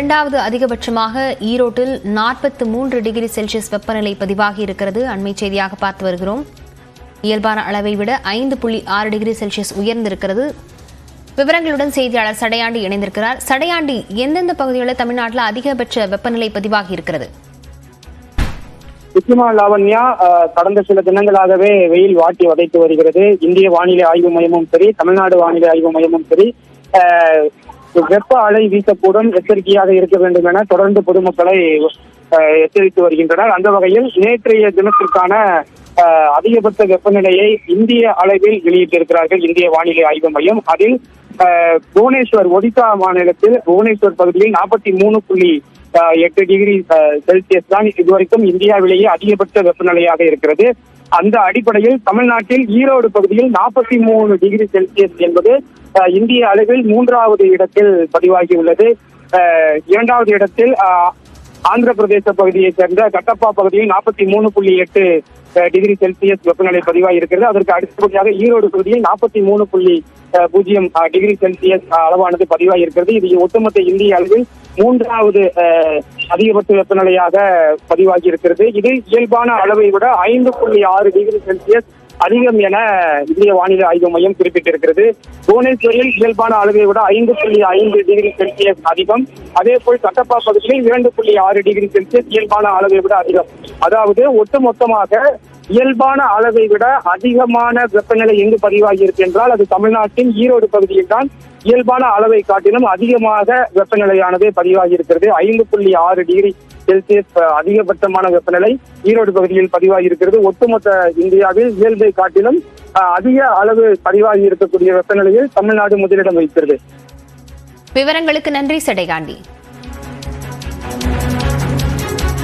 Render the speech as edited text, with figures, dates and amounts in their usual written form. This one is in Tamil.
இரண்டாவது அதிகபட்சமாக ஈரோட்டில் 43 டிகிரி செல்சியஸ் வெப்பநிலை பதிவாகி இருக்கிறது. அண்மை செய்தியாக பார்த்து வருகிறோம். இயல்பான அளவை விட 5.6 டிகிரி செல்சியஸ் உயர்ந்திருக்கிறது. விவரங்களுடன் செய்தியாளர் சடையாண்டி இணைந்திருக்கிறார். சடையாண்டி, எந்தெந்த பகுதிகளில் தமிழ்நாட்டில் அதிகபட்ச வெப்பநிலை பதிவாகி இருக்கிறது? நிச்சயமா லாவண்யா, கடந்த சில தினங்களாகவே வெயில் வாட்டி வதைத்து வருகிறது. இந்திய வானிலை ஆய்வு மையமும் சரி, தமிழ்நாடு வானிலை ஆய்வு மையமும் சரி, வெப்ப அலை வீசக்கூடும், எச்சரிக்கையாக இருக்க வேண்டும் என தொடர்ந்து பொதுமக்களை எச்சரித்து வருகின்றனர். அந்த வகையில் நேற்றைய தினத்திற்கான அதிகபட்ச வெப்பநிலையை இந்திய அளவில் வெளியிட்டிருக்கிறார்கள் இந்திய வானிலை ஆய்வு மையம். அதில் புவனேஸ்வர், ஒடிசா மாநிலத்தில் புவனேஸ்வர் பகுதியில் 43.8 டிகிரி செல்சியஸ் தான் இதுவரைக்கும் இந்தியாவிலேயே அதிகபட்ச வெப்பநிலையாக இருக்கிறது. அந்த அடிப்படையில் தமிழ்நாட்டில் ஈரோடு பகுதியில் 43 டிகிரி செல்சியஸ் என்பது இந்திய அளவில் 3வது இடத்தில் பதிவாகியுள்ளது. 2வது இடத்தில் ஆந்திர பிரதேச பகுதியை சேர்ந்த கட்டப்பா பகுதியில் 43.8 டிகிரி செல்சியஸ் வெப்பநிலை பதிவாகி இருக்கிறது. அதற்கு அடுத்தபடியாக ஈரோடு பகுதியில் 43.0 டிகிரி செல்சியஸ் அளவானது பதிவாகி இருக்கிறது. இது ஒட்டுமொத்த இந்திய அளவில் 3வது அதிகபட்ச வெப்பநிலையாக பதிவாகி இருக்கிறது. இது இயல்பான அளவை விட 5.6 டிகிரி செல்சியஸ் அதிகம் என இந்திய வானிலை ஆய்வு மையம் குறிப்பிட்டிருக்கிறது. புவனேஸ்வரில் இயல்பான அளவை விட 5.5 டிகிரி செல்சியஸ் அதிகம். அதே போல் கட்டப்பா பகுதியில் 2.6 டிகிரி செல்சியஸ் இயல்பான அளவை விட அதிகம். அதாவது ஒட்டுமொத்தமாக இயல்பான அளவை விட அதிகமான வெப்பநிலை எங்கு பதிவாகி இருக்கு என்றால் அது தமிழ்நாட்டின் ஈரோடு பகுதியில் தான் இயல்பான அளவை காட்டிலும் அதிகமாக வெப்பநிலையானது பதிவாகி இருக்கிறது. 5.6 டிகிரி செல்சியஸ் அதிகபட்சமான வெப்பநிலை ஈரோடு பகுதியில் பதிவாகி இருக்கிறது. ஒட்டுமொத்த இந்தியாவில் இயல்பை காட்டிலும் அதிக அளவு பதிவாகி இருக்கக்கூடிய வெப்பநிலையில் தமிழ்நாடு முதலிடம் வைக்கிறது. விவரங்களுக்கு நன்றி சடைகாண்டி.